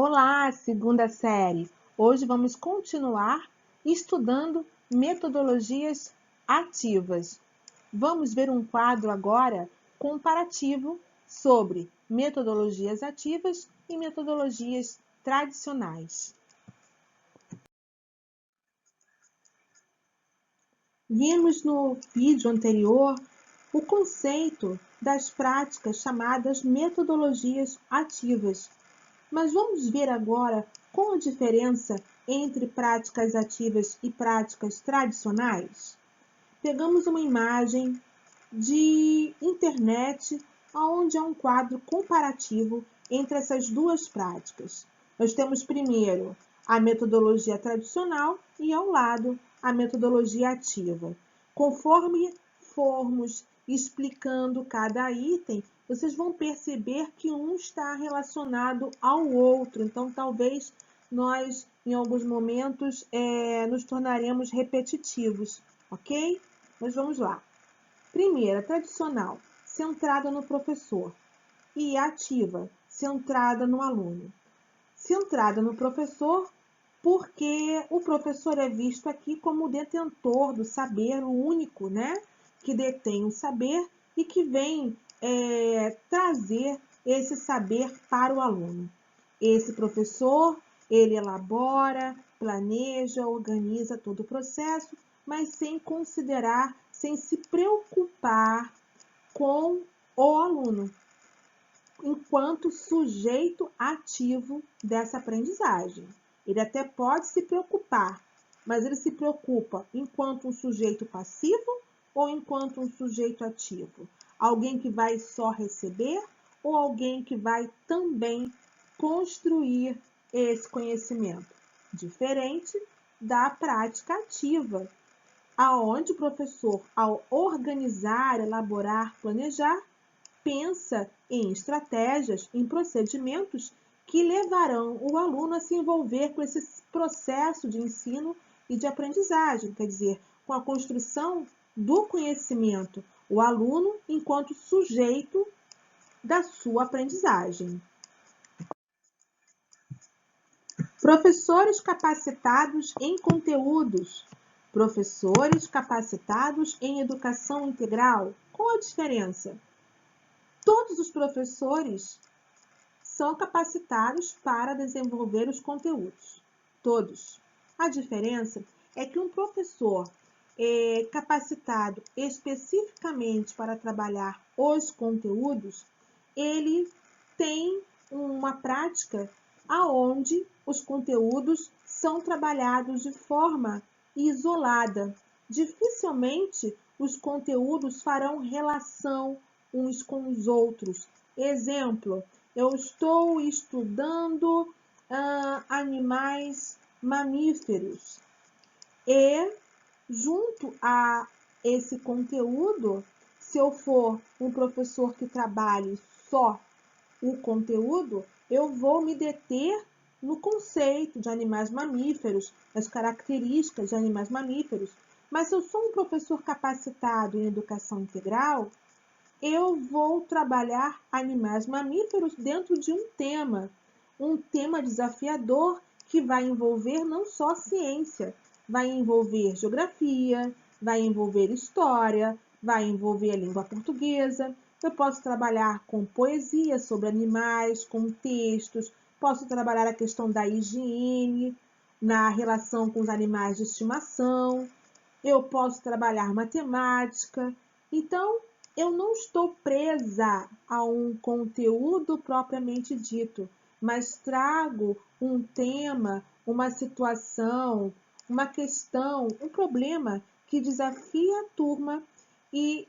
Olá, segunda série! Hoje vamos continuar estudando metodologias ativas. Vamos ver um quadro agora comparativo sobre metodologias ativas e metodologias tradicionais. Vimos no vídeo anterior o conceito das práticas chamadas metodologias ativas. Mas vamos ver agora qual a diferença entre práticas ativas e práticas tradicionais? Pegamos uma imagem de internet onde há um quadro comparativo entre essas duas práticas. Nós temos primeiro a metodologia tradicional e ao lado a metodologia ativa. Conforme formos explicando cada item, vocês vão perceber que um está relacionado ao outro. Então, talvez nós, em alguns momentos, nos tornaremos repetitivos, ok? Mas vamos lá. Primeira, tradicional, centrada no professor. E ativa, centrada no aluno. Centrada no professor, porque o professor é visto aqui como o detentor do saber, o único, né? Que detém o saber e que vem trazer esse saber para o aluno. Esse professor, ele elabora, planeja, organiza todo o processo, mas sem considerar, sem se preocupar com o aluno, enquanto sujeito ativo dessa aprendizagem. Ele até pode se preocupar, mas ele se preocupa enquanto um sujeito passivo ou enquanto um sujeito ativo? Alguém que vai só receber ou alguém que vai também construir esse conhecimento? Diferente da prática ativa, aonde o professor, ao organizar, elaborar, planejar, pensa em estratégias, em procedimentos que levarão o aluno a se envolver com esse processo de ensino e de aprendizagem, quer dizer, com a construção do conhecimento, o aluno enquanto sujeito da sua aprendizagem. Professores capacitados em conteúdos, professores capacitados em educação integral. Qual a diferença? Todos os professores são capacitados para desenvolver os conteúdos. Todos. A diferença é que um professor capacitado especificamente para trabalhar os conteúdos, ele tem uma prática aonde os conteúdos são trabalhados de forma isolada. Dificilmente os conteúdos farão relação uns com os outros. Exemplo, eu estou estudando animais mamíferos e junto a esse conteúdo, se eu for um professor que trabalhe só o conteúdo, eu vou me deter no conceito de animais mamíferos, as características de animais mamíferos. Mas se eu sou um professor capacitado em educação integral, eu vou trabalhar animais mamíferos dentro de um tema desafiador que vai envolver não só ciência, vai envolver geografia, vai envolver história, vai envolver a língua portuguesa. Eu posso trabalhar com poesia sobre animais, com textos, posso trabalhar a questão da higiene, na relação com os animais de estimação, eu posso trabalhar matemática. Então, eu não estou presa a um conteúdo propriamente dito, mas trago um tema, uma situação, uma questão, um problema que desafia a turma e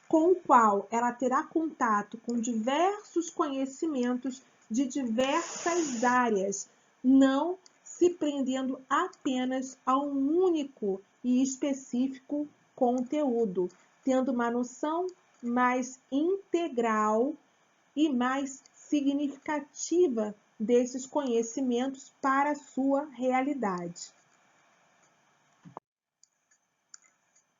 com o qual ela terá contato com diversos conhecimentos de diversas áreas, não se prendendo apenas a um único e específico conteúdo, tendo uma noção mais integral e mais significativa desses conhecimentos para a sua realidade.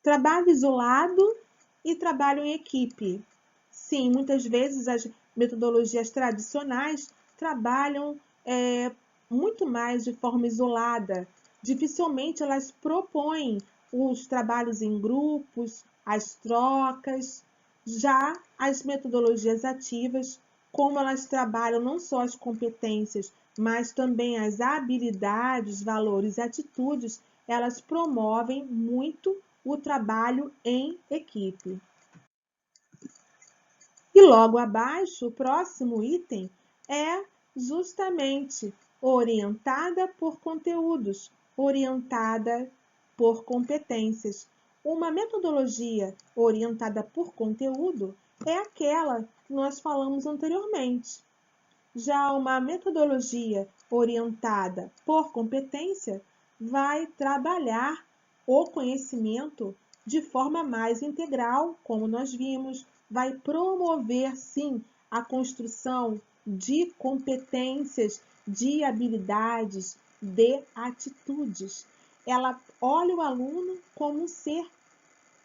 Trabalho isolado e trabalho em equipe. Sim, muitas vezes as metodologias tradicionais trabalham muito mais de forma isolada. Dificilmente elas propõem os trabalhos em grupos, as trocas. Já as metodologias ativas, como elas trabalham não só as competências, mas também as habilidades, valores e atitudes, elas promovem muito o trabalho em equipe. E logo abaixo, o próximo item é justamente orientada por conteúdos, orientada por competências. Uma metodologia orientada por conteúdo é aquela que nós falamos anteriormente. Já uma metodologia orientada por competência vai trabalhar o conhecimento de forma mais integral, como nós vimos, vai promover, sim, a construção de competências, de habilidades, de atitudes. Ela olha o aluno como um ser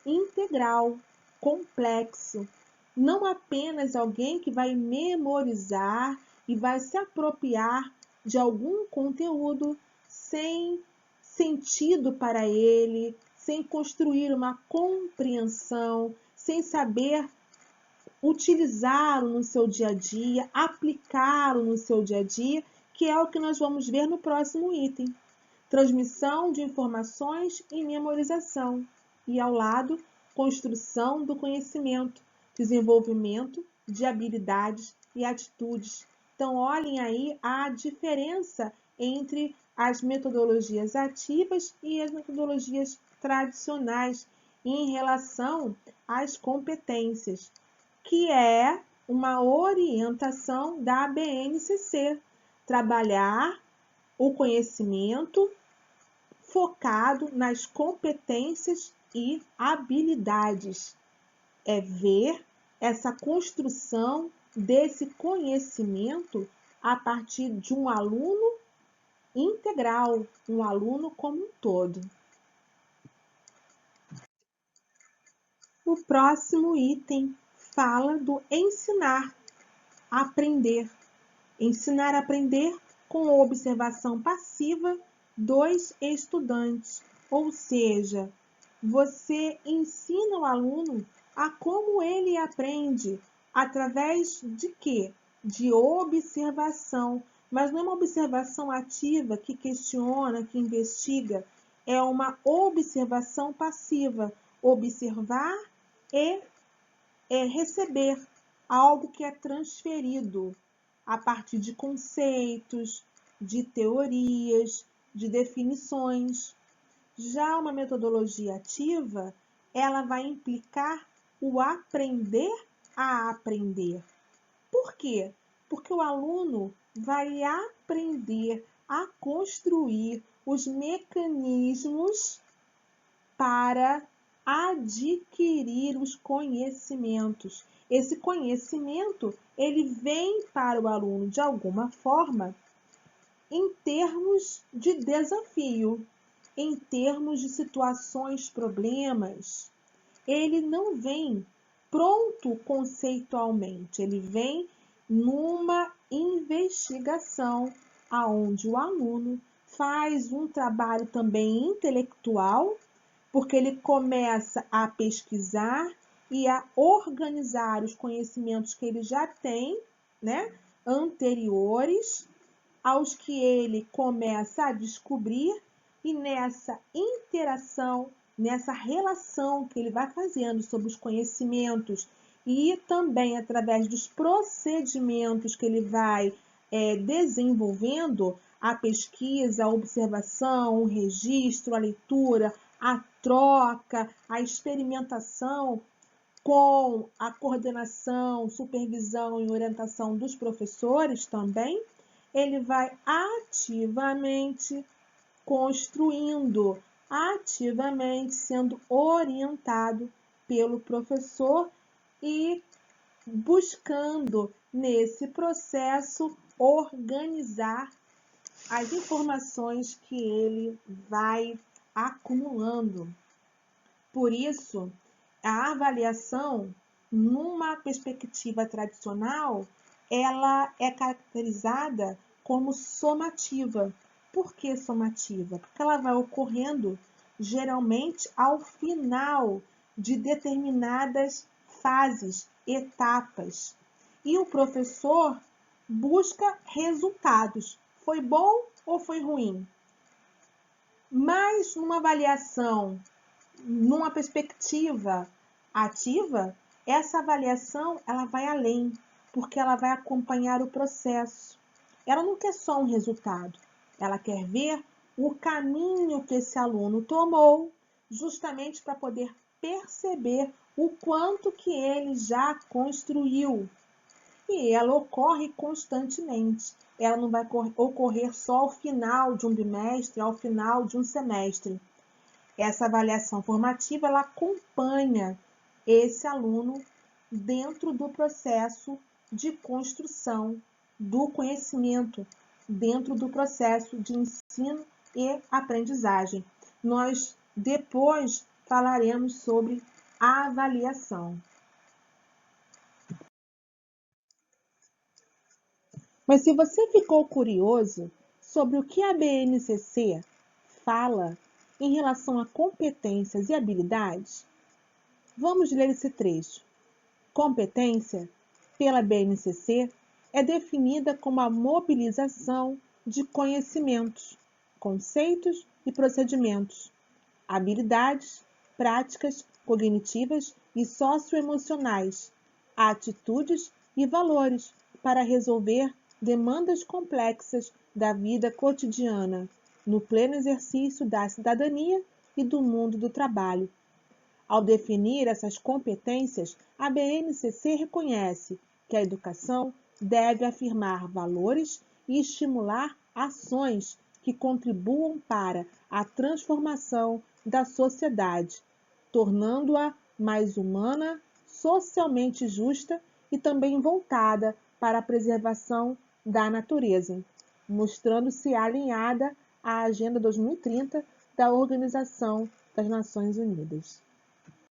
integral, complexo, não apenas alguém que vai memorizar e vai se apropriar de algum conteúdo sem sentido para ele, sem construir uma compreensão, sem saber utilizá-lo no seu dia a dia, aplicá-lo no seu dia a dia, que é o que nós vamos ver no próximo item. Transmissão de informações e memorização. E ao lado, construção do conhecimento, desenvolvimento de habilidades e atitudes. Então, olhem aí a diferença entre as metodologias ativas e as metodologias tradicionais em relação às competências, que é uma orientação da BNCC, trabalhar o conhecimento focado nas competências e habilidades. É ver essa construção desse conhecimento a partir de um aluno integral, um aluno como um todo. O próximo item fala do ensinar a aprender. Ensinar a aprender com a observação passiva dos estudantes, ou seja, você ensina o aluno a como ele aprende, através de quê? De observação, mas não é uma observação ativa que questiona, que investiga, é uma observação passiva, observar e receber algo que é transferido a partir de conceitos, de teorias, de definições. Já uma metodologia ativa, ela vai implicar o aprender a aprender. Por quê? Porque o aluno vai aprender a construir os mecanismos para adquirir os conhecimentos. Esse conhecimento, ele vem para o aluno de alguma forma em termos de desafio, em termos de situações, problemas. Ele não vem pronto conceitualmente, ele vem numa investigação aonde o aluno faz um trabalho também intelectual, porque ele começa a pesquisar e a organizar os conhecimentos que ele já tem, né, anteriores aos que ele começa a descobrir, e nessa interação, nessa relação que ele vai fazendo sobre os conhecimentos e também através dos procedimentos que ele vai desenvolvendo, a pesquisa, a observação, o registro, a leitura, a troca, a experimentação com a coordenação, supervisão e orientação dos professores também, ele vai ativamente construindo, ativamente sendo orientado pelo professor e buscando nesse processo organizar as informações que ele vai acumulando. Por isso, a avaliação, numa perspectiva tradicional, ela é caracterizada como somativa. Por que somativa? Porque ela vai ocorrendo geralmente ao final de determinadas fases, etapas. E o professor busca resultados. Foi bom ou foi ruim? Mas numa avaliação, numa perspectiva ativa, essa avaliação ela vai além, porque ela vai acompanhar o processo. Ela não quer só um resultado, ela quer ver o caminho que esse aluno tomou, justamente para poder perceber o quanto que ele já construiu. E ela ocorre constantemente. Ela não vai ocorrer só ao final de um bimestre, ao final de um semestre. Essa avaliação formativa, ela acompanha esse aluno dentro do processo de construção do conhecimento, dentro do processo de ensino e aprendizagem. Nós depois falaremos sobre a avaliação. Mas se você ficou curioso sobre o que a BNCC fala em relação a competências e habilidades, vamos ler esse trecho. Competência, pela BNCC, é definida como a mobilização de conhecimentos, conceitos e procedimentos, habilidades, práticas cognitivas e socioemocionais, atitudes e valores para resolver demandas complexas da vida cotidiana, no pleno exercício da cidadania e do mundo do trabalho. Ao definir essas competências, a BNCC reconhece que a educação deve afirmar valores e estimular ações que contribuam para a transformação da sociedade, tornando-a mais humana, socialmente justa e também voltada para a preservação da natureza, mostrando-se alinhada à Agenda 2030 da Organização das Nações Unidas.